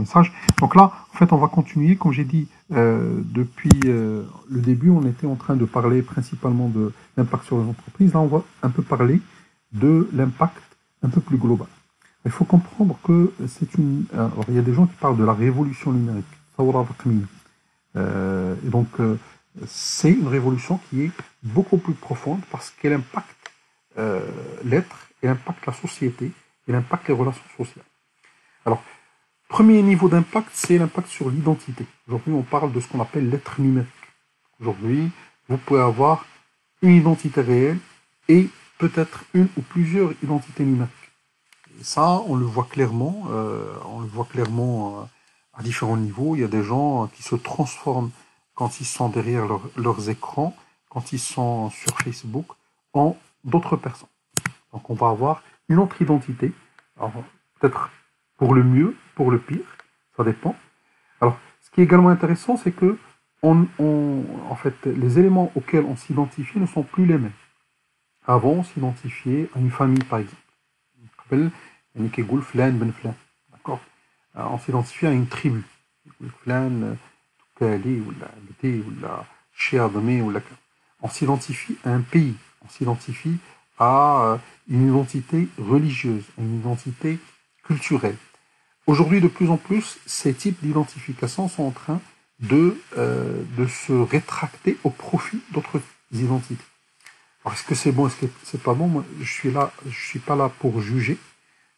message. Donc là, en fait, on va continuer. Comme j'ai dit, depuis le début, on était en train de parler principalement de l'impact sur les entreprises. Là, on va un peu parler de l'impact un peu plus global. Il faut comprendre que c'est une... Alors, il y a des gens qui parlent de la révolution numérique. Et donc, c'est une révolution qui est beaucoup plus profonde parce qu'elle impacte l'être, elle impacte la société, elle impacte les relations sociales. Alors, premier niveau d'impact, c'est l'impact sur l'identité. Aujourd'hui, on parle de ce qu'on appelle l'être numérique. Aujourd'hui, vous pouvez avoir une identité réelle et peut-être une ou plusieurs identités numériques. Et ça, on le voit clairement. À différents niveaux. Il y a des gens qui se transforment quand ils sont derrière leurs écrans, quand ils sont sur Facebook, en d'autres personnes. Donc on va avoir une autre identité. Alors, peut-être pour le mieux, pour le pire, ça dépend. Alors, ce qui est également intéressant, c'est que en fait, les éléments auxquels on s'identifie ne sont plus les mêmes. Avant, on s'identifiait à une famille, par exemple. D'accord. On s'identifie à une tribu. On s'identifie à un pays. On s'identifie à une identité religieuse, à une identité culturelle. Aujourd'hui, de plus en plus, ces types d'identification sont en train de se rétracter au profit d'autres identités. Alors, est-ce que c'est bon, est-ce que c'est pas bon? Moi, je suis pas là pour juger,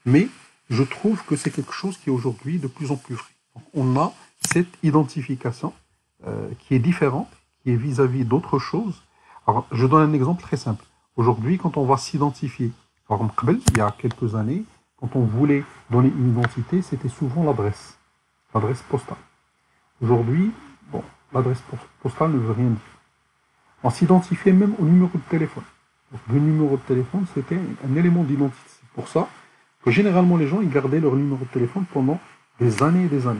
mais je trouve que c'est quelque chose qui est aujourd'hui de plus en plus vrai. Donc, on a cette identification qui est différente, qui est vis-à-vis d'autres choses. Alors, je donne un exemple très simple. Aujourd'hui, quand on va s'identifier, par exemple, il y a quelques années, quand on voulait donner une identité, c'était souvent l'adresse postale. Aujourd'hui, bon, l'adresse postale ne veut rien dire. On s'identifiait même au numéro de téléphone. Donc, le numéro de téléphone, c'était un élément d'identité. C'est pour ça que généralement les gens ils gardaient leur numéro de téléphone pendant des années et des années.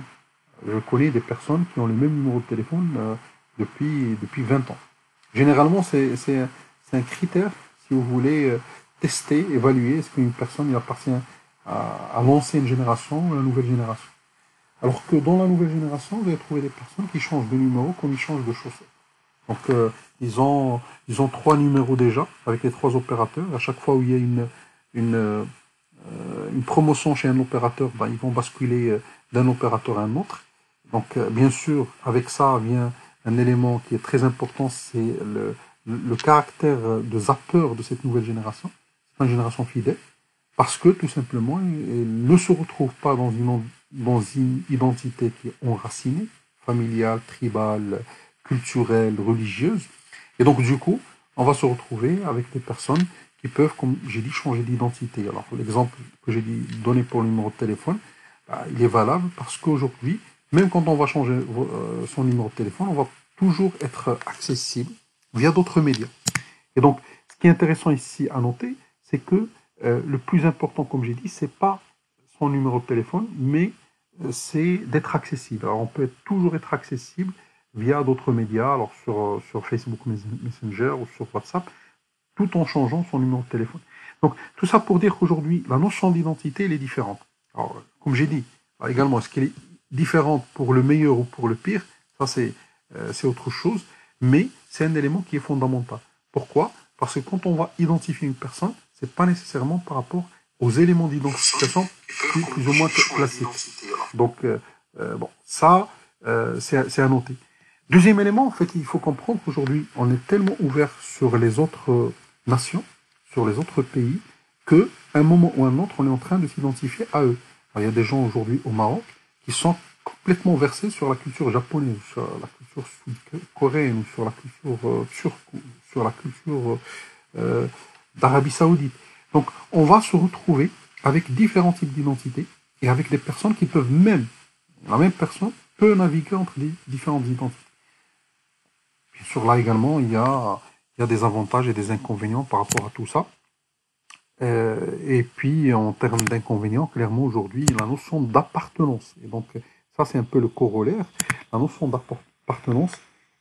Je connais des personnes qui ont le même numéro de téléphone depuis 20 ans. Généralement, c'est un critère, si vous voulez, tester, évaluer est-ce qu'une personne il appartient à l'ancienne génération ou à la nouvelle génération. Alors que dans la nouvelle génération, vous allez trouver des personnes qui changent de numéro comme ils changent de chaussures. Donc, ils ont 3 numéros déjà, avec les 3 opérateurs. À chaque fois où il y a une promotion chez un opérateur, ben, ils vont basculer d'un opérateur à un autre. Donc, bien sûr, avec ça vient un élément qui est très important, c'est le caractère de zappeur de cette nouvelle génération. C'est une génération fidèle, parce que tout simplement, ils ne se retrouvent pas dans une identité qui est enracinée, familiale, tribale, culturelle, religieuse. Et donc, du coup, on va se retrouver avec des personnes qui peuvent, comme j'ai dit, changer d'identité. Alors, l'exemple que j'ai donné pour le numéro de téléphone, il est valable parce qu'aujourd'hui, même quand on va changer son numéro de téléphone, on va toujours être accessible via d'autres médias. Et donc, ce qui est intéressant ici à noter, c'est que le plus important, comme j'ai dit, c'est pas son numéro de téléphone, mais c'est d'être accessible. Alors, on peut toujours être accessible via d'autres médias, alors sur Facebook Messenger ou sur WhatsApp, tout en changeant son numéro de téléphone. Donc, tout ça pour dire qu'aujourd'hui, la notion d'identité, elle est différente. Alors, comme j'ai dit, également, est-ce qu'elle est différente pour le meilleur ou pour le pire? Ça, c'est autre chose, mais c'est un élément qui est fondamental. Pourquoi? Parce que quand on va identifier une personne, c'est pas nécessairement par rapport aux éléments d'identification plus ou moins classiques. Donc, bon, ça, c'est à noter. Deuxième élément, en fait, il faut comprendre qu'aujourd'hui, on est tellement ouvert sur les autres nations, sur les autres pays, qu'à un moment ou un autre, on est en train de s'identifier à eux. Alors, il y a des gens aujourd'hui au Maroc qui sont complètement versés sur la culture japonaise, sur la culture sud-coréenne, ou sur la culture turque, ou sur la culture d'Arabie Saoudite. Donc, on va se retrouver avec différents types d'identités et avec des personnes qui peuvent même, la même personne peut naviguer entre les différentes identités. Bien sûr, là également, il y a des avantages et des inconvénients par rapport à tout ça. Et puis, en termes d'inconvénients, clairement, aujourd'hui, la notion d'appartenance. Et donc, ça, c'est un peu le corollaire. La notion d'appartenance,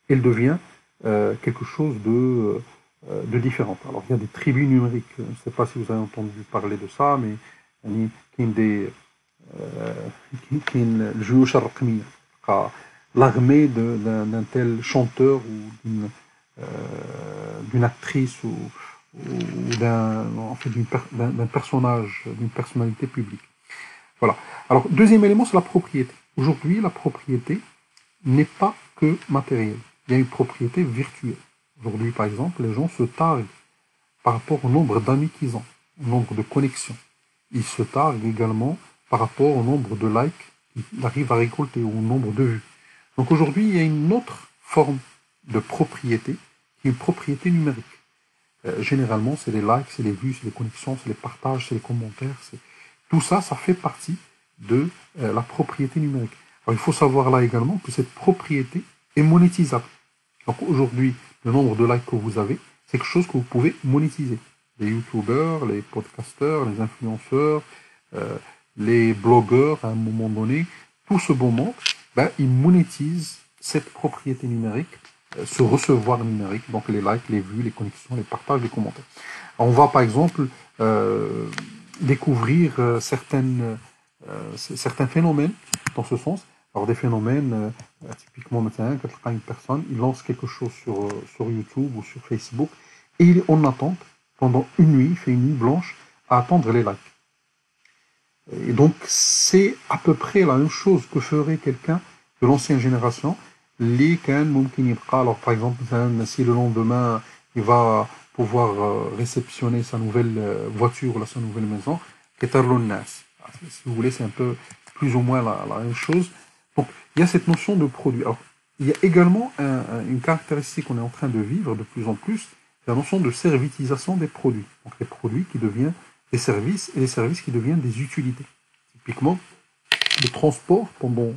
elle devient quelque chose de différent. Alors, il y a des tribus numériques. Je ne sais pas si vous avez entendu parler de ça, mais il y a des كاين الجيوش الرقميه، l'armée d'un tel chanteur ou d'une actrice ou en fait, d'un personnage, d'une personnalité publique. Voilà. Alors, deuxième élément, c'est la propriété. Aujourd'hui, la propriété n'est pas que matérielle. Il y a une propriété virtuelle. Aujourd'hui, par exemple, les gens se targuent par rapport au nombre d'amis qu'ils ont, au nombre de connexions. Ils se targuent également par rapport au nombre de likes qu'ils arrivent à récolter, ou au nombre de vues. Donc aujourd'hui, il y a une autre forme de propriété, qui est une propriété numérique. Généralement, c'est les likes, c'est les vues, c'est les connexions, c'est les partages, c'est les commentaires. Tout ça, ça fait partie de la propriété numérique. Alors, il faut savoir là également que cette propriété est monétisable. Donc aujourd'hui, le nombre de likes que vous avez, c'est quelque chose que vous pouvez monétiser. Les youtubeurs, les podcasteurs, les influenceurs, les blogueurs, à un moment donné, tout ce beau monde, ils monétisent cette propriété numérique, ce recevoir numérique, donc les likes, les vues, les connexions, les partages, les commentaires. Alors, on va par exemple découvrir certains phénomènes dans ce sens. Alors des phénomènes, typiquement maintenant, quand une personne, il lance quelque chose sur YouTube ou sur Facebook, et il est en attente pendant une nuit, il fait une nuit blanche, à attendre les likes. Et donc c'est à peu près la même chose que ferait quelqu'un de l'ancienne génération. Alors par exemple, si le lendemain, il va pouvoir réceptionner sa nouvelle voiture ou sa nouvelle maison, si vous voulez, c'est un peu plus ou moins la même chose. Donc, il y a cette notion de produit. Alors, il y a également une caractéristique qu'on est en train de vivre de plus en plus, c'est la notion de servitisation des produits. Donc, les produits qui deviennent des services et les services qui deviennent des utilités. Typiquement, le transport pendant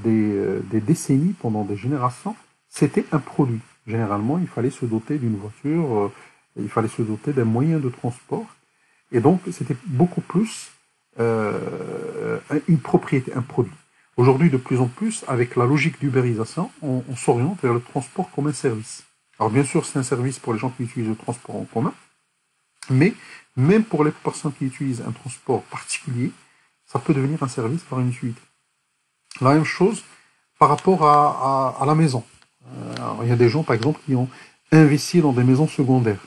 des décennies, pendant des générations, c'était un produit. Généralement, il fallait se doter d'une voiture, il fallait se doter d'un moyen de transport. Et donc, c'était beaucoup plus une propriété, un produit. Aujourd'hui, de plus en plus, avec la logique d'ubérisation, on s'oriente vers le transport comme un service. Alors bien sûr, c'est un service pour les gens qui utilisent le transport en commun, mais même pour les personnes qui utilisent un transport particulier, ça peut devenir un service par une utilité. La même chose par rapport à la maison. Alors, il y a des gens, par exemple, qui ont investi dans des maisons secondaires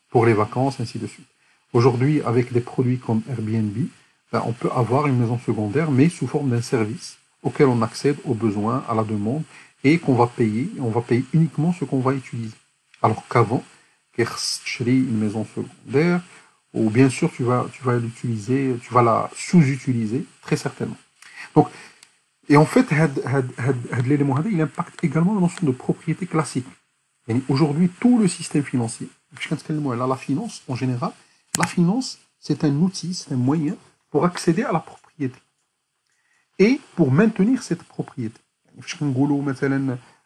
pour les vacances, ainsi de suite. Aujourd'hui, avec des produits comme Airbnb, on peut avoir une maison secondaire, mais sous forme d'un service auquel on accède aux besoins, à la demande, et qu'on va payer, et on va payer uniquement ce qu'on va utiliser. Alors qu'avant, une maison secondaire, ou bien sûr tu vas l'utiliser, tu vas la sous-utiliser, très certainement. Donc, et en fait, l'élément il impacte également la notion de propriété classique. Aujourd'hui, tout le système financier, la finance en général, la finance, c'est un outil, c'est un moyen pour accéder à la propriété et pour maintenir cette propriété.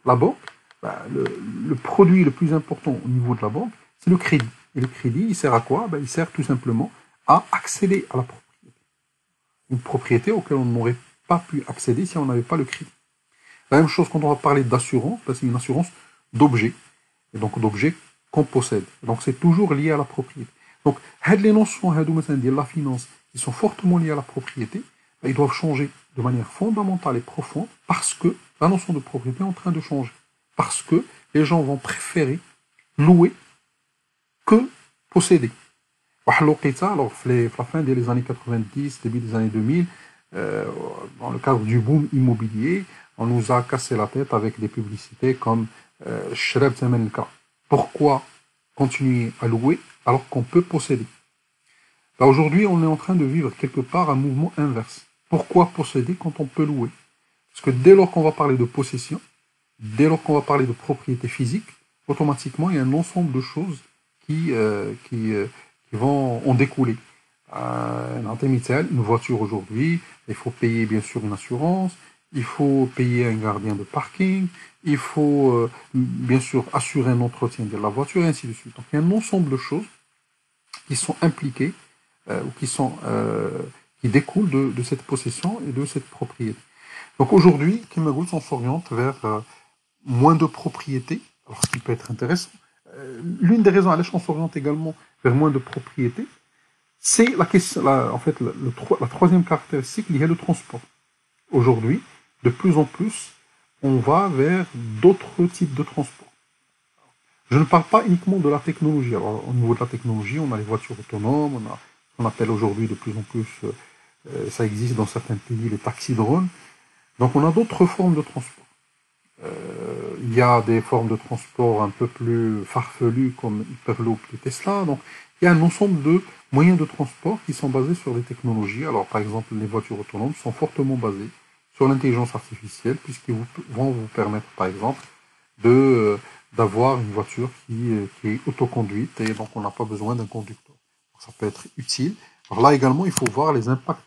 La banque, le produit le plus important au niveau de la banque, c'est le crédit. Et le crédit, il sert à quoi? Il sert tout simplement à accéder à la propriété. Une propriété auquel on n'aurait pas pu accéder si on n'avait pas le crédit. La même chose quand on va parler d'assurance, c'est une assurance d'objets, et donc d'objets qu'on possède. Donc c'est toujours lié à la propriété. Donc, les notions de la finance qui sont fortement liées à la propriété, ils doivent changer de manière fondamentale et profonde parce que la notion de propriété est en train de changer. Parce que les gens vont préférer louer que posséder. Alors, la fin des années 90, début des années 2000, dans le cadre du boom immobilier, on nous a cassé la tête avec des publicités comme Shreb Zemenka. Pourquoi continuer à louer alors qu'on peut posséder? Aujourd'hui, on est en train de vivre quelque part un mouvement inverse. Pourquoi posséder quand on peut louer? Parce que dès lors qu'on va parler de possession, dès lors qu'on va parler de propriété physique, automatiquement, il y a un ensemble de choses qui vont en découler. Une voiture aujourd'hui, il faut payer bien sûr une assurance, il faut payer un gardien de parking, il faut bien sûr assurer un entretien de la voiture, et ainsi de suite. Donc il y a un ensemble de choses qui sont impliquées ou qui découlent de cette possession et de cette propriété. Donc aujourd'hui, Kimagout, on s'oriente vers moins de propriété, alors ce qui peut être intéressant. L'une des raisons à laquelle on s'oriente également vers moins de propriété, C'est la question, en fait, la troisième caractéristique liée au transport. Aujourd'hui, de plus en plus, on va vers d'autres types de transport. Je ne parle pas uniquement de la technologie. Alors, au niveau de la technologie, on a les voitures autonomes, on a ce qu'on appelle aujourd'hui de plus en plus, ça existe dans certains pays, les taxis drones. Donc, on a d'autres formes de transport. Il y a des formes de transport un peu plus farfelues comme Hyperloop et Tesla. Donc, il y a un ensemble de moyens de transport qui sont basés sur des technologies. Alors, par exemple, les voitures autonomes sont fortement basées sur l'intelligence artificielle, puisqu'ils vont vous permettre, par exemple, d'avoir une voiture qui est autoconduite et donc on n'a pas besoin d'un conducteur. Ça peut être utile. Alors là également, il faut voir les impacts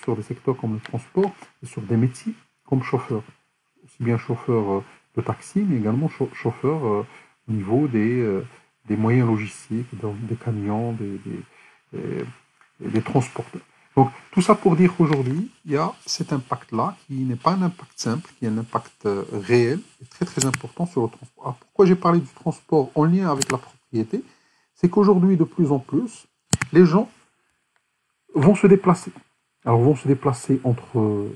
sur des secteurs comme le transport et sur des métiers comme chauffeur. Aussi bien chauffeur de taxi, mais également chauffeur au niveau des moyens logistiques, des camions, des transporteurs. Donc, tout ça pour dire qu'aujourd'hui, il y a cet impact-là, qui n'est pas un impact simple, qui est un impact réel et très très important sur le transport. Alors, pourquoi j'ai parlé du transport en lien avec la propriété? C'est qu'aujourd'hui, de plus en plus, les gens vont se déplacer. Alors, vont se déplacer entre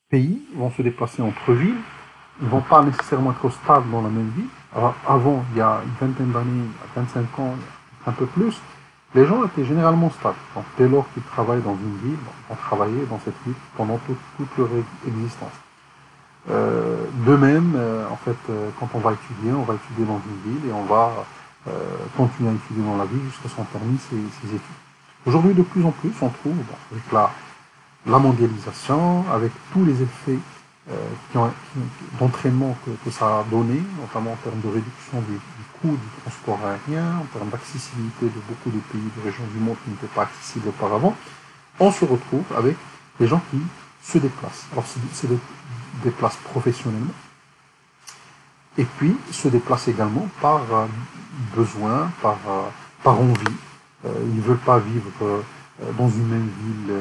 pays, vont se déplacer entre villes, ils ne vont pas nécessairement être stables dans la même ville. Alors, avant, il y a une vingtaine d'années, 25 ans, un peu plus, les gens étaient généralement stables. Donc, dès lors qu'ils travaillent dans une ville, ils vont travailler dans cette ville pendant toute leur existence. De même, en fait, quand on va étudier dans une ville et on va continuer à étudier dans la ville jusqu'à son permis, ses études. Aujourd'hui, de plus en plus, on trouve, avec la mondialisation, avec tous les effets d'entraînement que ça a donné, notamment en termes de réduction du coût du transport aérien, en termes d'accessibilité de beaucoup de pays, de régions du monde qui n'étaient pas accessibles auparavant, on se retrouve avec des gens qui se déplacent. Alors, se déplacent professionnellement, et puis se déplacent également par besoin, par envie. Ils ne veulent pas vivre dans une même ville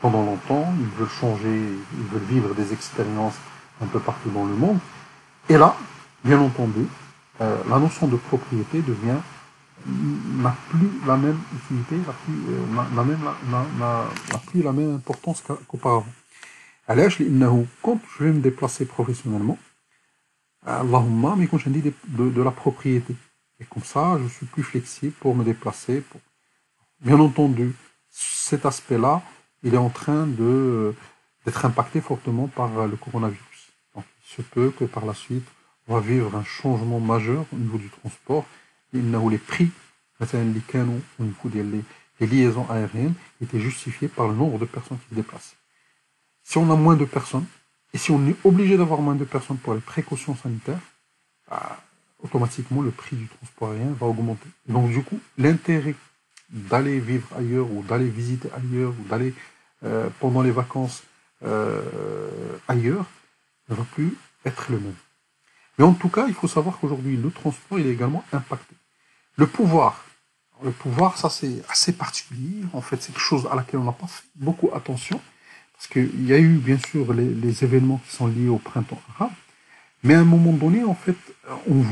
pendant longtemps, ils veulent changer, ils veulent vivre des expériences un peu partout dans le monde. Et là, bien entendu, la notion de propriété n'a plus la même utilité, n'a plus la même importance qu'auparavant. علاش لأنه quand je vais me déplacer professionnellement, Allahumma, mais quand je dis de la propriété. Et comme ça, je suis plus flexible pour me déplacer. Bien entendu, cet aspect-là, il est en train d'être impacté fortement par le coronavirus. Donc, il se peut que par la suite, on va vivre un changement majeur au niveau du transport. Les prix, au niveau des liaisons aériennes, étaient justifiés par le nombre de personnes qui se déplacent. Si on a moins de personnes, et si on est obligé d'avoir moins de personnes pour les précautions sanitaires, automatiquement le prix du transport aérien va augmenter. Donc du coup, l'intérêt d'aller vivre ailleurs ou d'aller visiter ailleurs ou d'aller pendant les vacances ailleurs ne va plus être le même. Mais en tout cas, il faut savoir qu'aujourd'hui, le transport il est également impacté. Le pouvoir, ça c'est assez particulier. En fait, c'est quelque chose à laquelle on n'a pas fait beaucoup attention. Parce qu'il y a eu, bien sûr, les événements qui sont liés au printemps arabe. Mais à un moment donné, en fait, on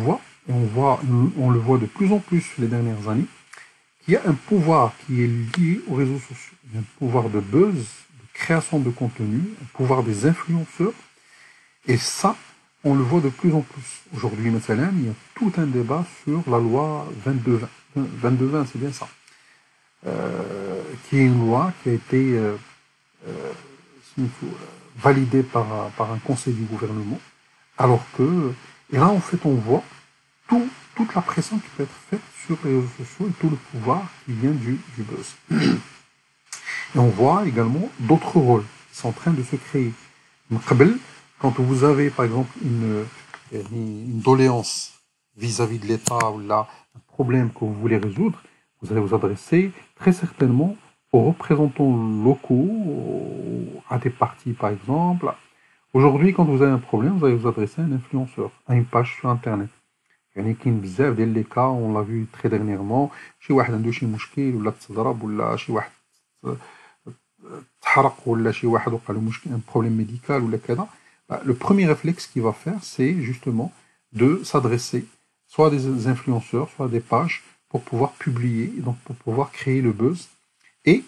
le voit de plus en plus les dernières années, qu'il y a un pouvoir qui est lié aux réseaux sociaux. Il y a un pouvoir de buzz, de création de contenu, un pouvoir des influenceurs. Et ça, on le voit de plus en plus. Aujourd'hui, maintenant, il y a tout un débat sur la loi 2220. 2220, c'est bien ça. Qui est une loi qui a été validée par un conseil du gouvernement. Alors que, et là, en fait, on voit toute la pression qui peut être faite sur les réseaux sociaux et tout le pouvoir qui vient du buzz. Et on voit également d'autres rôles qui sont en train de se créer. Quand vous avez, par exemple, une doléance vis-à-vis de l'État ou là, un problème que vous voulez résoudre, vous allez vous adresser très certainement aux représentants locaux, à des partis, par exemple. Aujourd'hui, quand vous avez un problème, vous allez vous adresser à un influenceur, à une page sur Internet. يعني كاين بزاف ديال لي كا on l'a vu très dernièrement شي واحد عنده شي مشكل ولا تضرب ولا شي واحد تحرق ولا شي واحد وقع له مشكل un problème médical ولا كذا le premier réflexe qu'il va faire c'est justement de s'adresser soit à des influenceurs soit à des pages pour pouvoir publier, donc pour pouvoir créer le buzz. Et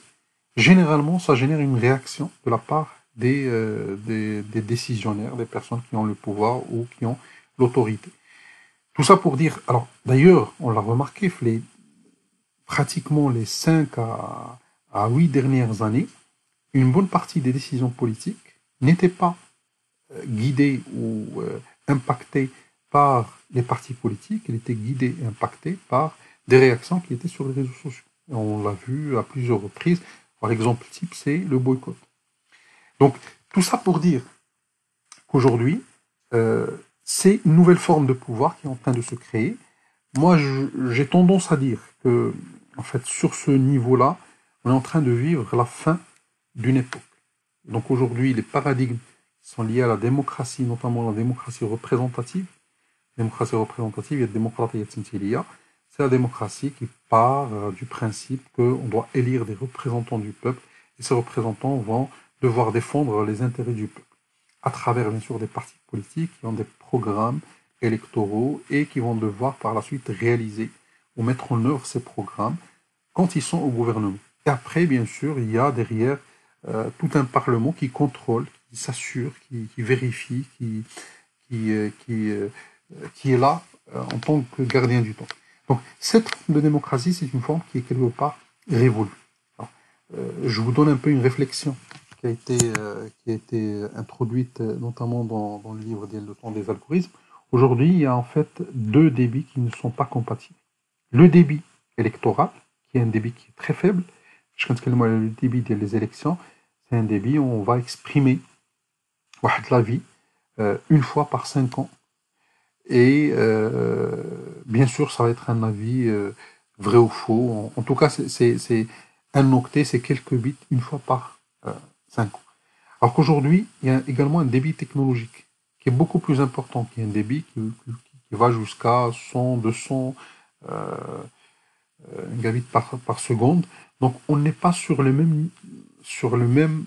généralement, ça génère une réaction de la part des décisionnaires, des personnes qui ont le pouvoir ou qui ont l'autorité. Tout ça pour dire, alors d'ailleurs, on l'a remarqué, pratiquement les 5 à 8 dernières années, une bonne partie des décisions politiques n'étaient pas guidées ou impactées par les partis politiques, elle était guidée et impactée par des réactions qui étaient sur les réseaux sociaux. Et on l'a vu à plusieurs reprises. Par exemple, type, c'est le boycott. Donc, tout ça pour dire qu'aujourd'hui, c'est une nouvelle forme de pouvoir qui est en train de se créer. Moi, j'ai tendance à dire que, en fait, sur ce niveau-là, on est en train de vivre la fin d'une époque. Donc aujourd'hui, les paradigmes qui sont liés à la démocratie, notamment la démocratie représentative, il y a démocratie, il y a c'est la démocratie qui part du principe qu'on doit élire des représentants du peuple, et ces représentants vont devoir défendre les intérêts du peuple, à travers bien sûr des partis politiques qui ont des programmes électoraux et qui vont devoir par la suite réaliser ou mettre en œuvre ces programmes quand ils sont au gouvernement. Et après, bien sûr, il y a derrière tout un parlement qui contrôle, qui s'assure, qui vérifie, qui est là en tant que gardien du temps. Donc, cette forme de démocratie, c'est une forme qui est quelque part révolue. Alors, je vous donne un peu une réflexion qui a été introduite notamment dans le livre Le temps des algorithmes. Aujourd'hui, il y a en fait deux débits qui ne sont pas compatibles. Le débit électoral, qui est un débit qui est très faible. Je pense que le débit des élections, c'est un débit où on va exprimer la vie une fois par 5 ans. Et bien sûr, ça va être un avis vrai ou faux. En tout cas, c'est un octet, c'est quelques bits une fois par 5 ans. Alors qu'aujourd'hui, il y a également un débit technologique qui est beaucoup plus important, qui est un débit qui va jusqu'à 100, 200 gigabits par seconde. Donc on n'est pas sur le même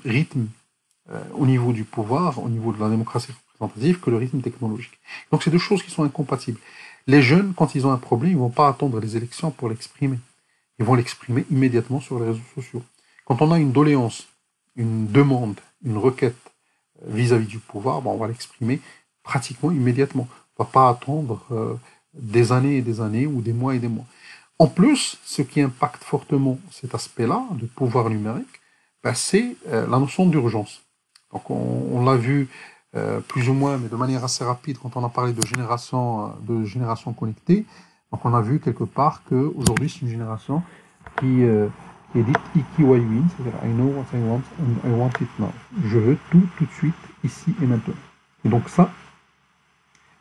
rythme au niveau du pouvoir, au niveau de la démocratie représentative, que le rythme technologique. Donc c'est deux choses qui sont incompatibles. Les jeunes, quand ils ont un problème, ils ne vont pas attendre les élections pour l'exprimer. Ils vont l'exprimer immédiatement sur les réseaux sociaux. Quand on a une doléance, une demande, une requête vis-à-vis du pouvoir, on va l'exprimer pratiquement immédiatement. On ne va pas attendre des années et des années ou des mois et des mois. En plus, ce qui impacte fortement cet aspect-là de pouvoir numérique, c'est la notion d'urgence. Donc on l'a vu plus ou moins, mais de manière assez rapide, quand on a parlé de génération connectée. Donc on a vu quelque part qu'aujourd'hui c'est une génération qui est dite Ikiwaiwin, c'est-à-dire I know what I want and I want it now. Je veux tout de suite, ici et maintenant. Et donc ça,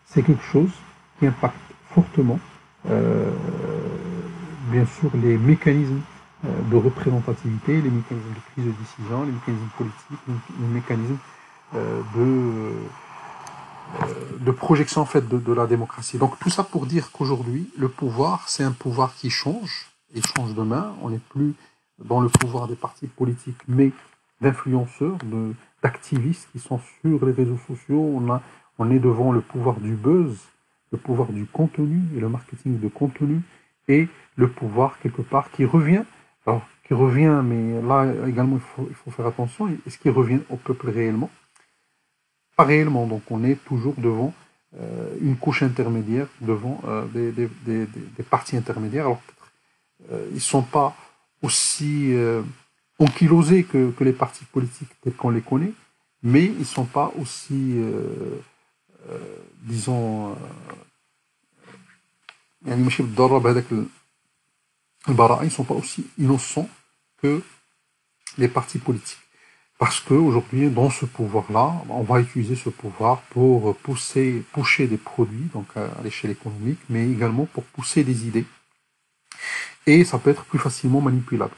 c'est quelque chose qui impacte fortement bien sûr les mécanismes de représentativité, les mécanismes de prise de décision, les mécanismes politiques, les mécanismes de projection en fait de la démocratie. Donc tout ça pour dire qu'aujourd'hui, le pouvoir, c'est un pouvoir qui change, et change demain. On n'est plus dans le pouvoir des partis politiques, mais d'influenceurs, d'activistes qui sont sur les réseaux sociaux. On est devant le pouvoir du buzz, le pouvoir du contenu et le marketing de contenu, et le pouvoir quelque part qui revient. Alors, qui revient, mais là également il faut faire attention, est-ce qu'il revient au peuple réellement? Pas réellement, donc on est toujours devant une couche intermédiaire, devant des partis intermédiaires. Alors peut-être ils ne sont pas aussi ankylosés que les partis politiques tels qu'on les connaît, mais ils ne sont pas aussi, disons, ils ne sont pas aussi innocents que les partis politiques. Parce qu'aujourd'hui, dans ce pouvoir-là, on va utiliser ce pouvoir pour pousser des produits, donc à l'échelle économique, mais également pour pousser des idées. Et ça peut être plus facilement manipulable.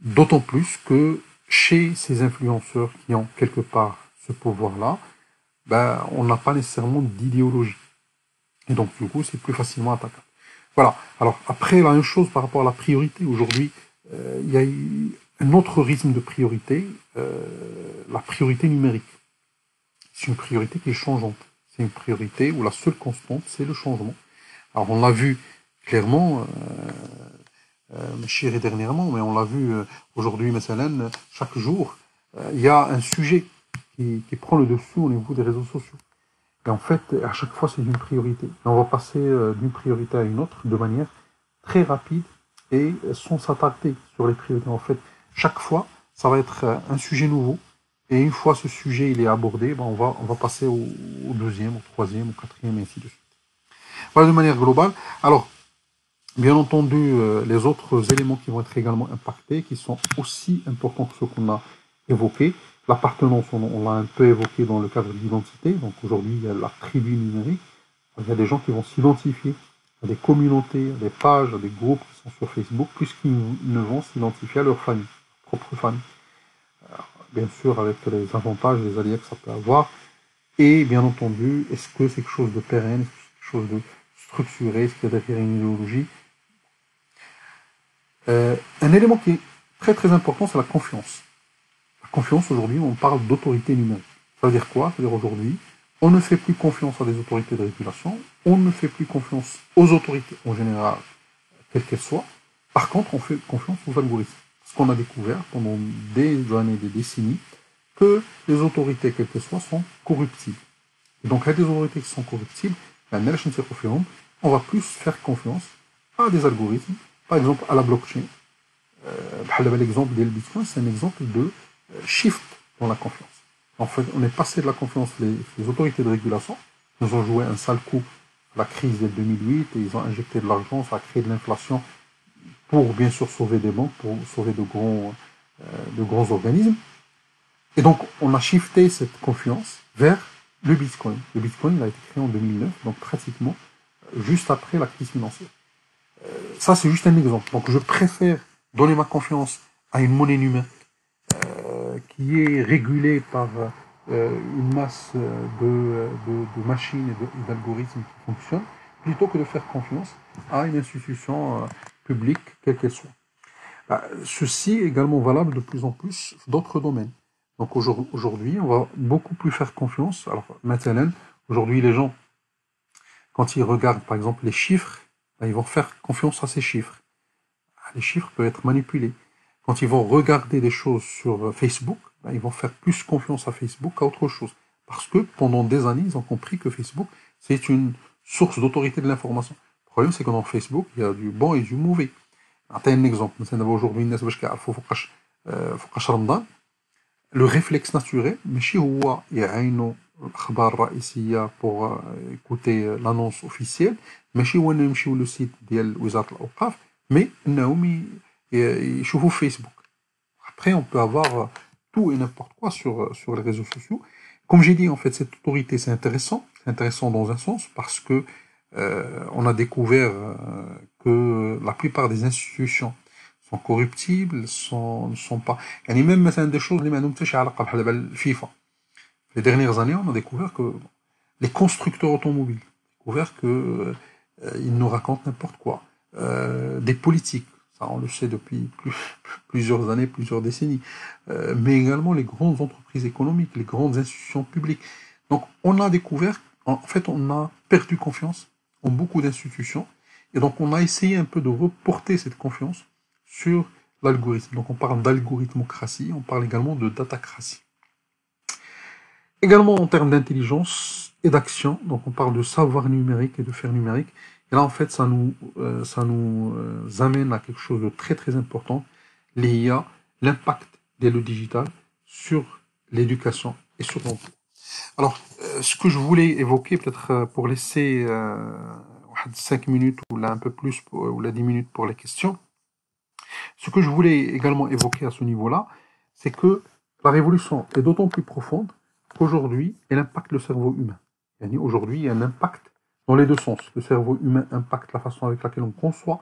D'autant plus que chez ces influenceurs qui ont quelque part ce pouvoir-là, on n'a pas nécessairement d'idéologie. Et donc, du coup, c'est plus facilement attaquable. Voilà. Alors, après, la même chose par rapport à la priorité. Aujourd'hui, il y a un autre rythme de priorité, la priorité numérique. C'est une priorité qui est changeante. C'est une priorité où la seule constante, c'est le changement. Alors on l'a vu clairement, Machir et dernièrement, mais on l'a vu aujourd'hui, مثلا, chaque jour, il y a un sujet qui prend le dessus au niveau des réseaux sociaux. Et en fait, à chaque fois, c'est une priorité. Et on va passer d'une priorité à une autre de manière très rapide et sans s'attarder sur les priorités. En fait, chaque fois, ça va être un sujet nouveau. Et une fois ce sujet il est abordé, ben on va passer au deuxième, au troisième, au quatrième, et ainsi de suite. Voilà de manière globale. Alors, bien entendu, les autres éléments qui vont être également impactés, qui sont aussi importants que ceux qu'on a évoqués. L'appartenance, on l'a un peu évoqué dans le cadre de l'identité. Donc aujourd'hui, il y a la tribu numérique. Il y a des gens qui vont s'identifier à des communautés, à des pages, à des groupes qui sont sur Facebook, plus qu'ils ne vont s'identifier à leur famille, leur propre famille. Alors, bien sûr, avec les avantages, les alliés que ça peut avoir. Et bien entendu, est-ce que c'est quelque chose de pérenne, est-ce que c'est quelque chose de structuré, est-ce qu'il y a derrière une idéologie? Un élément qui est très très important, c'est la confiance. La confiance, aujourd'hui, on parle d'autorité numérique. Ça veut dire quoi? Ça veut dire aujourd'hui, on ne fait plus confiance à des autorités de régulation, on ne fait plus confiance aux autorités en général, quelles qu'elles soient. Par contre, on fait confiance aux algorithmes. Parce qu'on a découvert pendant des années, des décennies, que les autorités, quelles qu'elles soient, sont corruptibles. Et donc, à des autorités qui sont corruptibles, on va plus faire confiance à des algorithmes, par exemple à la blockchain. L'exemple des Bitcoin, c'est un exemple de shift dans la confiance. En fait, on est passé de la confiance, les autorités de régulation nous ont joué un sale coup à la crise de 2008 et ils ont injecté de l'argent, ça a créé de l'inflation pour bien sûr sauver des banques, pour sauver de grands organismes. Et donc, on a shifté cette confiance vers le Bitcoin. Le Bitcoin, il a été créé en 2009, donc pratiquement juste après la crise financière. Ça, c'est juste un exemple. Donc, je préfère donner ma confiance à une monnaie numérique qui est régulée par une masse de machines et d'algorithmes qui fonctionnent, plutôt que de faire confiance à une institution publique, quelle qu'elle soit. Ceci est également valable de plus en plus d'autres domaines. Donc aujourd'hui, on va beaucoup plus faire confiance. Alors maintenant, aujourd'hui, les gens, quand ils regardent par exemple les chiffres, ils vont faire confiance à ces chiffres. Les chiffres peuvent être manipulés. Quand ils vont regarder des choses sur Facebook, ils vont faire plus confiance à Facebook qu'à autre chose. Parce que pendant des années, ils ont compris que Facebook, c'est une source d'autorité de l'information. Le problème, c'est que dans Facebook, il y a du bon et du mauvais. نعطي un exemple. مثلا دابا aujourd'hui الناس باش كيعرفوا فوقاش رمضان لو ريفلكس ناتوريل ماشي هو يعينوا الاخبار الرئيسيه بوغ ايكوتي لانونس اوفيسيال ماشي هو انهم يمشيو لو سيت ديال وزاره الاوقاف مي انهم يشوفوا فيسبوك. Après, on peut avoir tout et n'importe quoi sur les réseaux sociaux. Comme j'ai dit, en fait, cette autorité, c'est intéressant. C'est intéressant dans un sens parce que on a découvert que la plupart des institutions sont corruptibles, ne sont pas... يعني même مثلا des choses اللي ما عندهم حتى شي علاقة بحال دابا الفيفا. Les dernières années, on a découvert que les constructeurs automobiles, découvert que ils nous racontent n'importe quoi. Des politiques, ça on le sait depuis plusieurs années, plusieurs décennies, mais également les grandes entreprises économiques, les grandes institutions publiques. Donc on a découvert, en fait on a perdu confiance en beaucoup d'institutions, et donc on a essayé un peu de reporter cette confiance sur l'algorithme. Donc on parle d'algorithmocratie, on parle également de datacratie. Également en termes d'intelligence et d'action, donc on parle de savoir numérique et de faire numérique. Et là, en fait, ça nous amène à quelque chose de très très important, l'IA, l'impact de le digital sur l'éducation et sur l'emploi. Alors, ce que je voulais évoquer, peut-être pour laisser 5 minutes ou là un peu plus, ou là 10 minutes pour les questions, ce que je voulais également évoquer à ce niveau-là, c'est que la révolution est d'autant plus profonde qu'aujourd'hui, elle impacte le cerveau humain. Aujourd'hui, il y a un impact dans les deux sens. Le cerveau humain impacte la façon avec laquelle on conçoit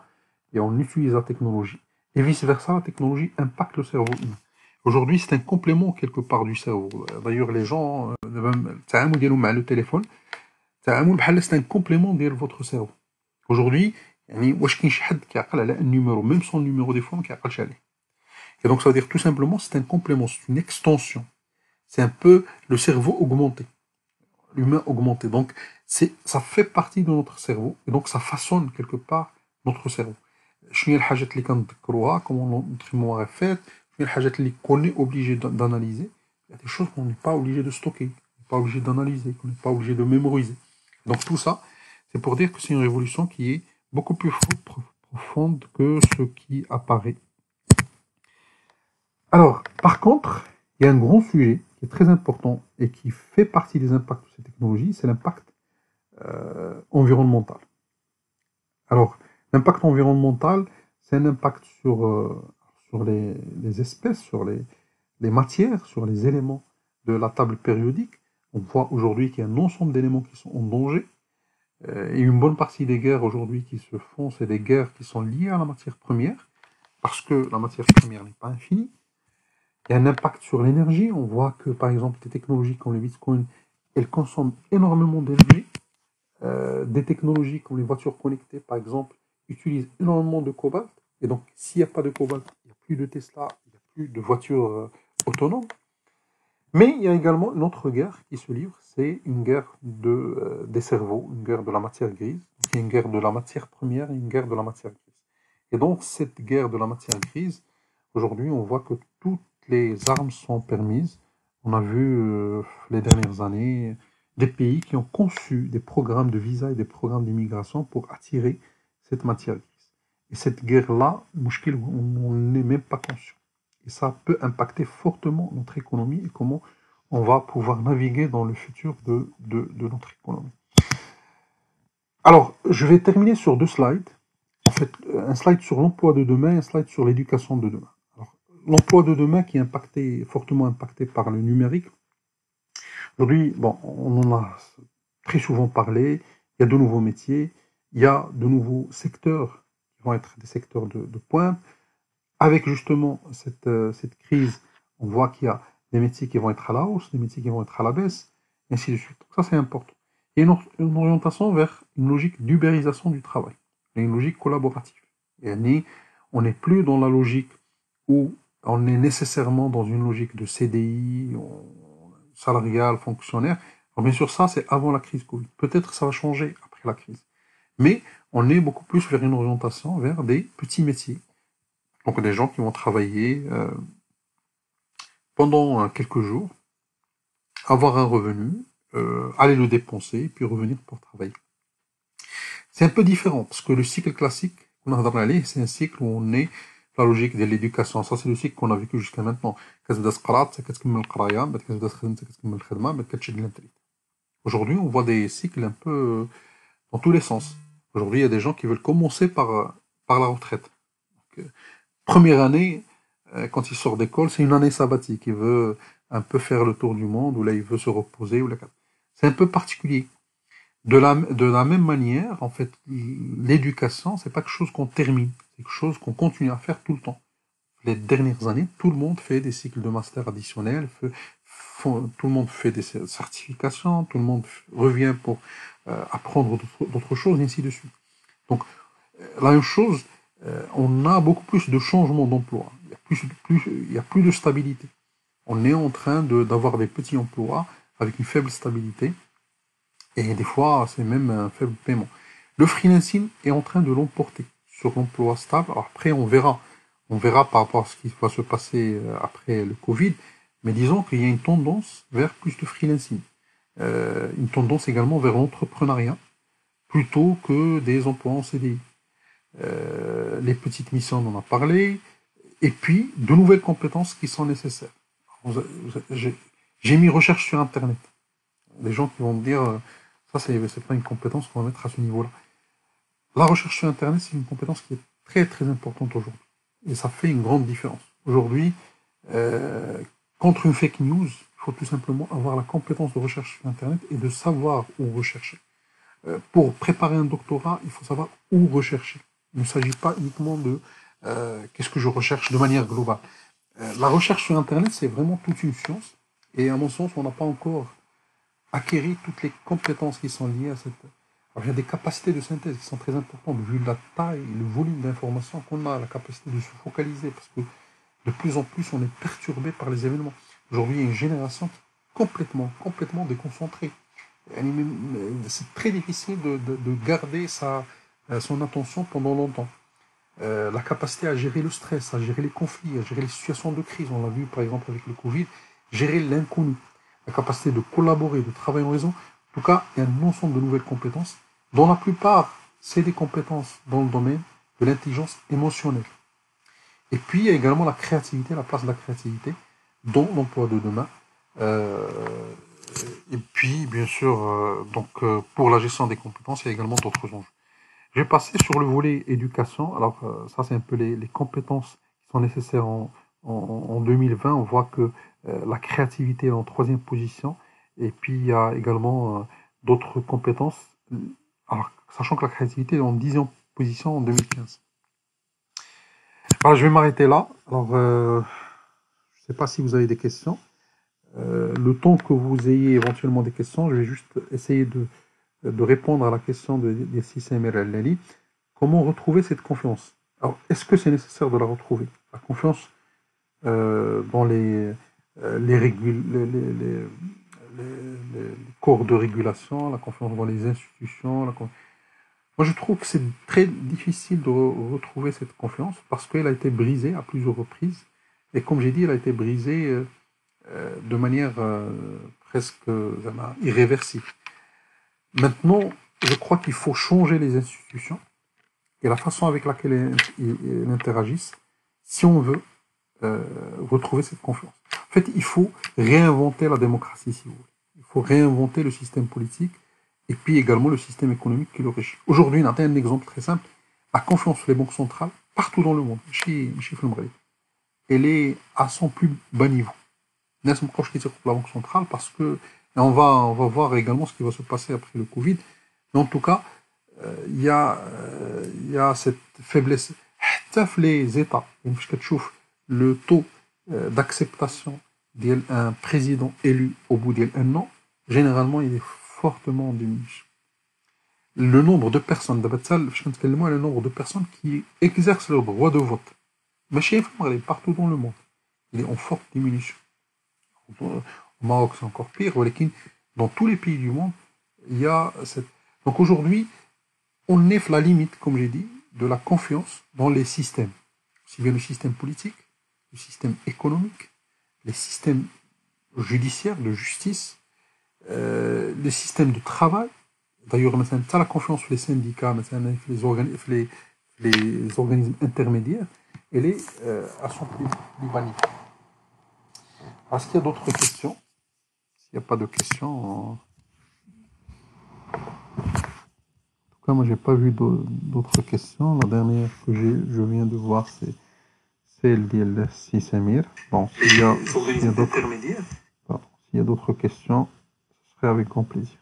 et on utilise la technologie. Et vice-versa, la technologie impacte le cerveau humain. Aujourd'hui, c'est un complément quelque part du cerveau. D'ailleurs, les gens, le téléphone, c'est un complément de votre cerveau. Aujourd'hui, واش كاين شي حد كيعقل على un numéro, même son numéro des fois ما كيعقلش عليه. Et donc ça veut dire tout simplement c'est un complément, c'est une extension. C'est un peu le cerveau augmenté, l'humain augmenté. Donc ça fait partie de notre cerveau et donc ça façonne quelque part notre cerveau. شنو هي الحاجات اللي كنذكروها, comment notre mémoire est faite, شنو هي الحاجات اللي qu'on est obligé d'analyser. Il y a des choses qu'on n'est pas obligé de stocker, qu'on n'est pas obligé d'analyser, qu'on n'est pas obligé de mémoriser. Donc tout ça, c'est pour dire que c'est une révolution qui est beaucoup plus profonde que ce qui apparaît. Alors, par contre, il y a un grand sujet qui est très important et qui fait partie des impacts de ces technologies, c'est l'impact environnemental. Alors, l'impact environnemental, c'est un impact sur les espèces, sur les matières, sur les éléments de la table périodique. On voit aujourd'hui qu'il y a un ensemble d'éléments qui sont en danger. Et une bonne partie des guerres aujourd'hui qui se font, c'est des guerres qui sont liées à la matière première, parce que la matière première n'est pas infinie. Il y a un impact sur l'énergie. On voit que, par exemple, des technologies comme le Bitcoin, elles consomment énormément d'énergie. Des technologies comme les voitures connectées, par exemple, utilisent énormément de cobalt. Et donc, s'il n'y a pas de cobalt, il n'y a plus de Tesla, il n'y a plus de voitures autonomes. Mais il y a également une autre guerre qui se livre, c'est une guerre des cerveaux, une guerre de la matière grise. Il y a une guerre de la matière première et une guerre de la matière grise. Et donc, cette guerre de la matière grise, aujourd'hui, on voit que toutes les armes sont permises. On a vu les dernières années des pays qui ont conçu des programmes de visa et des programmes d'immigration pour attirer cette matière grise. Et cette guerre-là, on n'est même pas conscient. Et ça peut impacter fortement notre économie et comment on va pouvoir naviguer dans le futur de notre économie. Alors, je vais terminer sur 2 slides. En fait, un slide sur l'emploi de demain et un slide sur l'éducation de demain. Alors, l'emploi de demain qui est fortement impacté par le numérique. Aujourd'hui, bon, on en a très souvent parlé, il y a de nouveaux métiers, il y a de nouveaux secteurs qui vont être des secteurs de pointe. Avec justement cette crise, on voit qu'il y a des métiers qui vont être à la hausse, des métiers qui vont être à la baisse, et ainsi de suite. Donc ça, c'est important. Et une orientation vers une logique d'ubérisation du travail, et une logique collaborative. Et on n'est plus dans la logique où on est nécessairement dans une logique de CDI, salarial, fonctionnaire. Alors bien sûr, ça, c'est avant la crise Covid. Peut-être ça va changer après la crise. Mais on est beaucoup plus vers une orientation vers des petits métiers. Donc des gens qui vont travailler pendant quelques jours, avoir un revenu, aller le dépenser, puis revenir pour travailler. C'est un peu différent, parce que le cycle classique, c'est un cycle où on est la logique de l'éducation. Ça, c'est le cycle qu'on a vécu jusqu'à maintenant. Aujourd'hui, on voit des cycles un peu dans tous les sens. Aujourd'hui, il y a des gens qui veulent commencer par la retraite. Donc, première année, quand il sort d'école, c'est une année sabbatique. Il veut un peu faire le tour du monde, ou là, il veut se reposer. C'est un peu particulier. De la même manière, en fait, l'éducation, c'est pas quelque chose qu'on termine. C'est quelque chose qu'on continue à faire tout le temps. Les dernières années, tout le monde fait des cycles de master additionnels, tout le monde fait des certifications, tout le monde revient pour apprendre d'autres choses, et ainsi de suite. Donc, la même chose, on a beaucoup plus de changements d'emploi. Il y a plus de stabilité. On est en train d'avoir des petits emplois avec une faible stabilité. Et des fois, c'est même un faible paiement. Le freelancing est en train de l'emporter sur l'emploi stable. Alors après, on verra. On verra par rapport à ce qui va se passer après le Covid. Mais disons qu'il y a une tendance vers plus de freelancing. Une tendance également vers l'entrepreneuriat plutôt que des emplois en CDI. Les petites missions, on en a parlé. Et puis, de nouvelles compétences qui sont nécessaires. J'ai mis recherche sur Internet. Les gens qui vont me dire, ça, c'est pas une compétence qu'on va mettre à ce niveau-là. La recherche sur Internet, c'est une compétence qui est très, très importante aujourd'hui. Et ça fait une grande différence. Aujourd'hui, contre une fake news, il faut tout simplement avoir la compétence de recherche sur Internet et de savoir où rechercher. Pour préparer un doctorat, il faut savoir où rechercher. Il ne s'agit pas uniquement de qu'est-ce que je recherche de manière globale. La recherche sur Internet, c'est vraiment toute une science. Et à mon sens, on n'a pas encore acquérir toutes les compétences qui sont liées à cette... Alors, il y a des capacités de synthèse qui sont très importantes, vu la taille, le volume d'informations qu'on a, la capacité de se focaliser, parce que de plus en plus, on est perturbé par les événements. Aujourd'hui, il y a une génération qui est complètement déconcentrée. C'est très difficile de garder son attention pendant longtemps. La capacité à gérer le stress, à gérer les conflits, à gérer les situations de crise. On l'a vu par exemple avec le Covid, gérer l'inconnu, la capacité de collaborer, de travailler en réseau. En tout cas, il y a un ensemble de nouvelles compétences, dont la plupart, c'est des compétences dans le domaine de l'intelligence émotionnelle. Et puis, il y a également la créativité, la place de la créativité dans l'emploi de demain. Euh, et puis, bien sûr, pour la gestion des compétences, il y a également d'autres enjeux. Je vais passer sur le volet éducation. Alors, ça, c'est un peu les compétences qui sont nécessaires en 2020. On voit que la créativité est en troisième position. Et puis, il y a également d'autres compétences. Alors, sachant que la créativité est en dixième position en 2015. Alors, je vais m'arrêter là. Alors, je ne sais pas si vous avez des questions. Le temps que vous ayez éventuellement des questions, je vais juste essayer de répondre à la question de Samir Al-Lali. Comment retrouver cette confiance? Alors, est-ce que c'est nécessaire de la retrouver? La confiance dans les corps de régulation, la confiance dans les institutions. Moi, je trouve que c'est très difficile de retrouver cette confiance parce qu'elle a été brisée à plusieurs reprises. Et comme j'ai dit, elle a été brisée de manière presque irréversible. Maintenant, je crois qu'il faut changer les institutions et la façon avec laquelle elles interagissent si on veut retrouver cette confiance. En fait, il faut réinventer la démocratie, si vous voulez. Il faut réinventer le système politique et puis également le système économique qui le régit. Aujourd'hui, on a un exemple très simple. La confiance sur les banques centrales, partout dans le monde, chez elle est à son plus bas niveau. N'est-ce pas la Banque centrale parce que on va voir également ce qui va se passer après le Covid. Mais en tout cas, il y a cette faiblesse. Les États, le taux d'acceptation d'un président élu au bout d'un an, généralement, il est fortement diminué. Le nombre de personnes, le nombre de personnes qui exercent leur droit de vote, partout dans le monde, il est en forte diminution. Au Maroc, c'est encore pire. Dans tous les pays du monde, il y a cette. Donc aujourd'hui, on est la limite, comme j'ai dit, de la confiance dans les systèmes. Aussi bien le système politique, le système économique, les systèmes judiciaires, de justice, les systèmes de travail. D'ailleurs, ça la confiance sur les syndicats, les organismes intermédiaires, elle est à son plus bas niveau. Est-ce qu'il y a d'autres questions? S'il n'y a pas de questions. En tout cas, moi, j'ai pas vu d'autres questions. La dernière que je viens de voir, c'est celle de Samir. Bon, s'il y a d'autres questions, ce serait avec grand plaisir.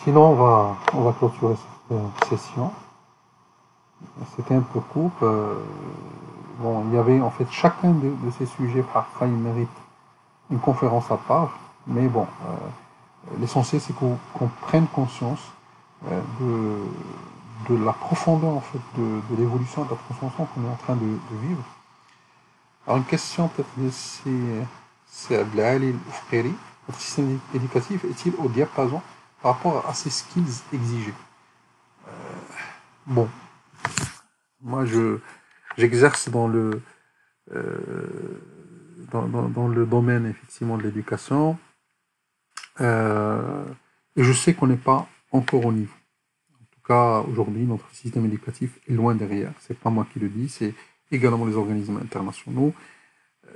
Sinon, on va clôturer cette session. C'était un peu court. Bon, il y avait en fait chacun de ces sujets parfois il mérite une conférence à part, mais bon, l'essentiel c'est qu'on prenne conscience de la profondeur en fait de l'évolution de la transformation qu'on est en train de vivre. Alors une question peut-être c'est Abdelali Oufkeri, notre système éducatif est-il au diapason par rapport à ces skills exigés? Bon, moi j'exerce dans le dans le domaine effectivement de l'éducation et je sais qu'on n'est pas encore au niveau. En tout cas, aujourd'hui, notre système éducatif est loin derrière. C'est pas moi qui le dis, c'est également les organismes internationaux.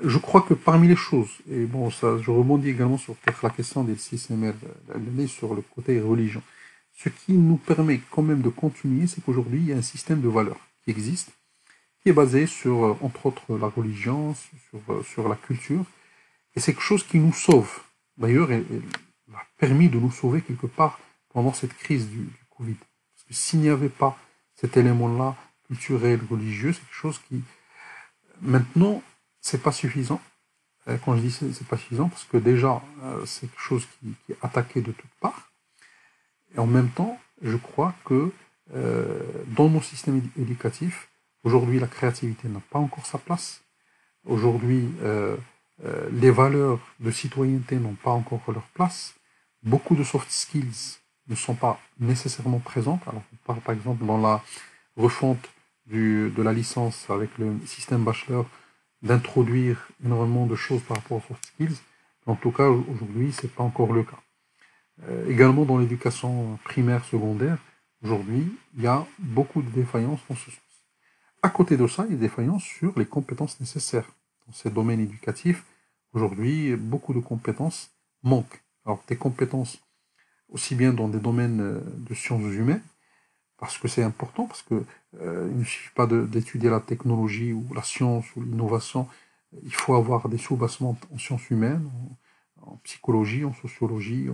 Je crois que parmi les choses, et bon, ça, je rebondis également sur peut-être la question des systèmes sur le côté religion. Ce qui nous permet quand même de continuer, c'est qu'aujourd'hui, il y a un système de valeurs qui existe, qui est basé sur, entre autres, la religion, sur la culture, et c'est quelque chose qui nous sauve. D'ailleurs, elle a permis de nous sauver quelque part pendant cette crise du Covid. Parce que s'il n'y avait pas cet élément-là, culturel, religieux, c'est quelque chose qui... Maintenant, c'est pas suffisant. Quand je dis c'est pas suffisant, parce que déjà, c'est quelque chose qui est attaqué de toutes parts. Et en même temps, je crois que dans nos systèmes éducatifs, aujourd'hui, la créativité n'a pas encore sa place. Aujourd'hui, les valeurs de citoyenneté n'ont pas encore leur place, beaucoup de soft skills ne sont pas nécessairement présentes. Alors, on parle par exemple dans la refonte de la licence avec le système bachelor d'introduire énormément de choses par rapport aux soft skills. En tout cas, aujourd'hui, c'est pas encore le cas. Également dans l'éducation primaire, secondaire, aujourd'hui, il y a beaucoup de défaillances dans ce sens. À côté de ça, il y a des défaillances sur les compétences nécessaires. Dans ces domaines éducatifs, aujourd'hui, beaucoup de compétences manquent. Alors, des compétences aussi bien dans des domaines de sciences humaines, parce que c'est important, parce que il ne suffit pas d'étudier la technologie ou la science ou l'innovation, il faut avoir des sous-bassements en sciences humaines, en psychologie, en sociologie,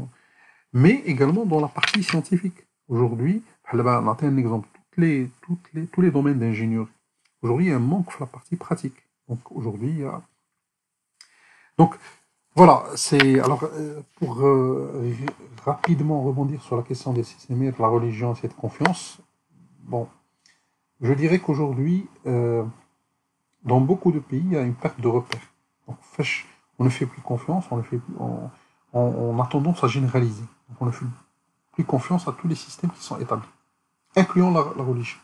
mais également dans la partie scientifique. Aujourd'hui, on a un exemple, tous les domaines d'ingénierie. Aujourd'hui, il y a un manque sur la partie pratique. Donc aujourd'hui, il y a... Donc voilà, c'est alors pour rapidement rebondir sur la question des systèmes, de la religion et cette confiance. Bon, je dirais qu'aujourd'hui, dans beaucoup de pays, il y a une perte de repères. Donc, on ne fait plus confiance, on a tendance à généraliser. Donc, on ne fait plus confiance à tous les systèmes qui sont établis, incluant la religion.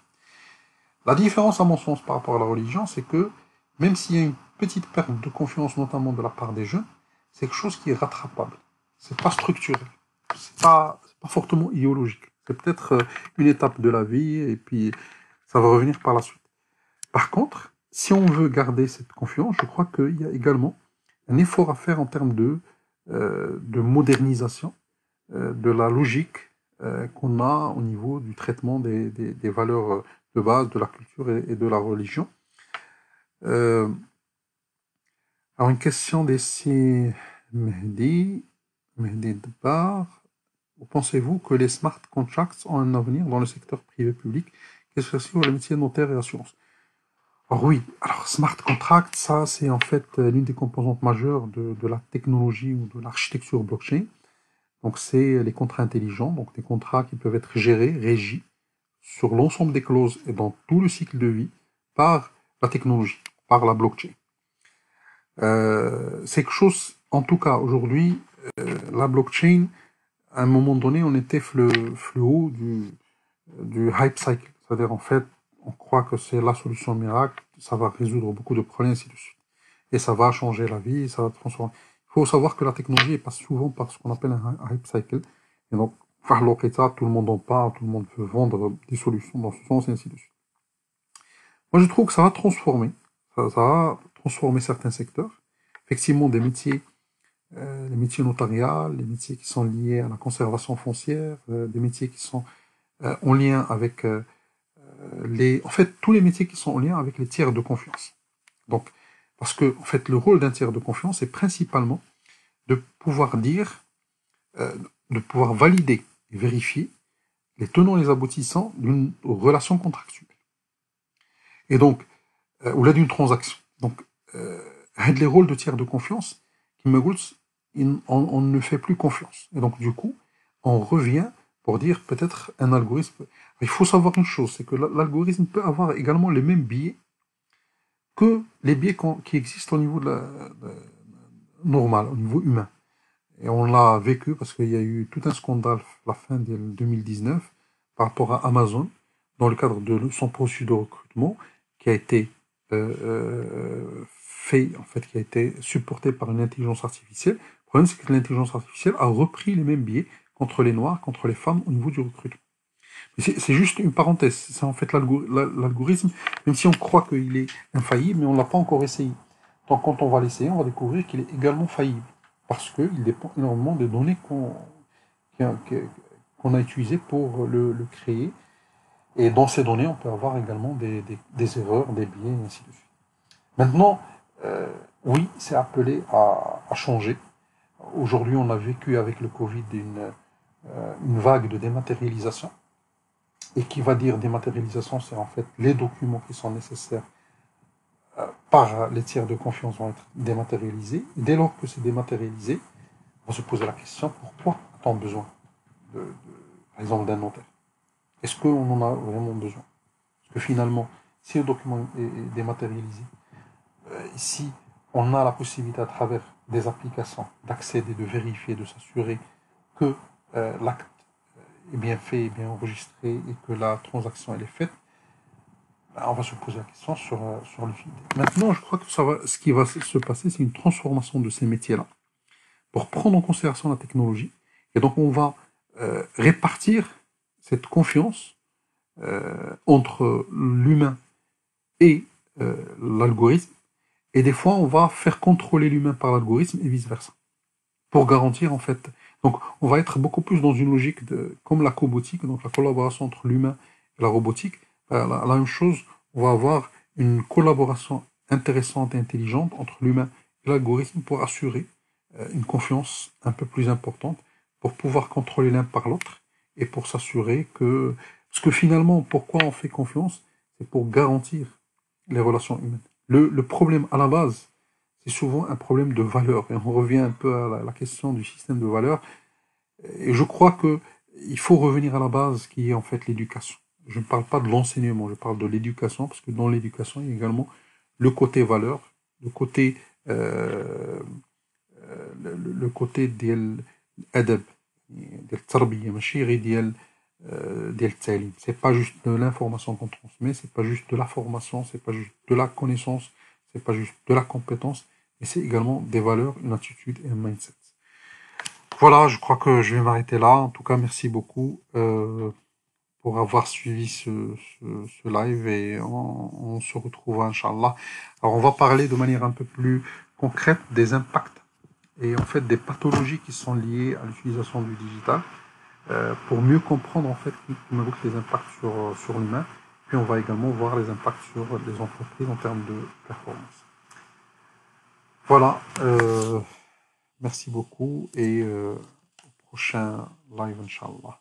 La différence, à mon sens, par rapport à la religion, c'est que même s'il y a une petite perte de confiance, notamment de la part des jeunes, c'est quelque chose qui est rattrapable. C'est pas structurel. C'est pas fortement idéologique. C'est peut-être une étape de la vie et puis ça va revenir par la suite. Par contre, si on veut garder cette confiance, je crois qu'il y a également un effort à faire en termes de modernisation de la logique qu'on a au niveau du traitement des valeurs de base, de la culture et de la religion. Alors, une question d'essai Mehdi Dbar. Pensez-vous que les smart contracts ont un avenir dans le secteur privé-public, qu'est-ce que c'est sur les métiers notaire et assurance? Alors oui, alors smart contract, ça c'est en fait l'une des composantes majeures de la technologie ou de l'architecture blockchain. Donc c'est les contrats intelligents, donc des contrats qui peuvent être gérés, régis sur l'ensemble des clauses et dans tout le cycle de vie par la technologie, par la blockchain. C'est quelque chose, en tout cas aujourd'hui, la blockchain, à un moment donné, on était le haut du hype cycle. C'est-à-dire, en fait, on croit que c'est la solution miracle, ça va résoudre beaucoup de problèmes, ainsi de suite. Et ça va changer la vie, ça va transformer. Il faut savoir que la technologie passe souvent par ce qu'on appelle un hype cycle. Et donc, par ça, tout le monde en parle, tout le monde veut vendre des solutions dans ce sens, et ainsi de suite. Moi, je trouve que ça va transformer. Ça va transformer certains secteurs. Effectivement, des métiers, les métiers notariales, les métiers qui sont liés à la conservation foncière, des métiers qui sont en lien avec en fait, tous les métiers qui sont en lien avec les tiers de confiance. Donc, parce que, en fait, le rôle d'un tiers de confiance est principalement de pouvoir dire, de pouvoir valider et vérifier les tenants et les aboutissants d'une relation contractuelle. Et donc, ou là d'une transaction. Donc, les rôles de tiers de confiance, on ne fait plus confiance. Et donc, du coup, on revient pour dire peut-être un algorithme. Il faut savoir une chose, c'est que l'algorithme peut avoir également les mêmes biais que les biais qui existent au niveau normal, au niveau humain. Et on l'a vécu parce qu'il y a eu tout un scandale à la fin de 2019 par rapport à Amazon, dans le cadre de son processus de recrutement, qui a été fait, en fait, qui a été supporté par une intelligence artificielle. Le problème, c'est que l'intelligence artificielle a repris les mêmes biais contre les Noirs, contre les femmes au niveau du recrutement. C'est juste une parenthèse. C'est en fait l'algorithme, même si on croit qu'il est infaillible, mais on ne l'a pas encore essayé. Donc quand on va l'essayer, on va découvrir qu'il est également faillible. Parce qu'il dépend énormément des données qu'on a utilisées pour le créer. Et dans ces données, on peut avoir également des erreurs, des biais, et ainsi de suite. Maintenant, oui, c'est appelé à changer. Aujourd'hui, on a vécu avec le Covid une vague de dématérialisation. Et qui va dire dématérialisation, c'est en fait les documents qui sont nécessaires par les tiers de confiance vont être dématérialisés. Et dès lors que c'est dématérialisé, on va se poser la question, pourquoi a-t-on besoin, par exemple, d'un notaire? Est-ce qu'on en a vraiment besoin? Parce que finalement, si le document est dématérialisé, si on a la possibilité à travers des applications d'accéder, de vérifier, de s'assurer que l'acte est bien fait, est bien enregistré et que la transaction elle est faite, ben, on va se poser la question sur le feed. Maintenant, je crois que ce qui va se passer, c'est une transformation de ces métiers-là pour prendre en considération la technologie. Et donc, on va répartir cette confiance entre l'humain et l'algorithme. Et des fois, on va faire contrôler l'humain par l'algorithme et vice-versa. Pour garantir, en fait. Donc, on va être beaucoup plus dans une logique comme la cobotique, donc la collaboration entre l'humain et la robotique. La même chose, on va avoir une collaboration intéressante et intelligente entre l'humain et l'algorithme pour assurer une confiance un peu plus importante, pour pouvoir contrôler l'un par l'autre et pour s'assurer que... Parce que finalement, pourquoi on fait confiance? C'est pour garantir les relations humaines. Le problème à la base, c'est souvent un problème de valeur. Et on revient un peu à la question du système de valeurs. Et je crois que il faut revenir à la base qui est en fait l'éducation. Je ne parle pas de l'enseignement, je parle de l'éducation, parce que dans l'éducation, il y a également le côté valeur, le côté le côté ديال الادب ديال التربيه ماشي غير ديال التعليم. C'est pas juste de l'information qu'on transmet, c'est pas juste de la formation, c'est pas juste de la connaissance, c'est pas juste de la compétence, mais c'est également des valeurs, une attitude et un mindset. Voilà, je crois que je vais m'arrêter là. En tout cas, merci beaucoup pour avoir suivi ce live et on se retrouve, Inch'Allah. Alors, on va parler de manière un peu plus concrète des impacts et en fait des pathologies qui sont liées à l'utilisation du digital pour mieux comprendre en fait les impacts sur l'humain. Puis on va également voir les impacts sur les entreprises en termes de performance. Voilà, merci beaucoup et au prochain live, Inch'Allah.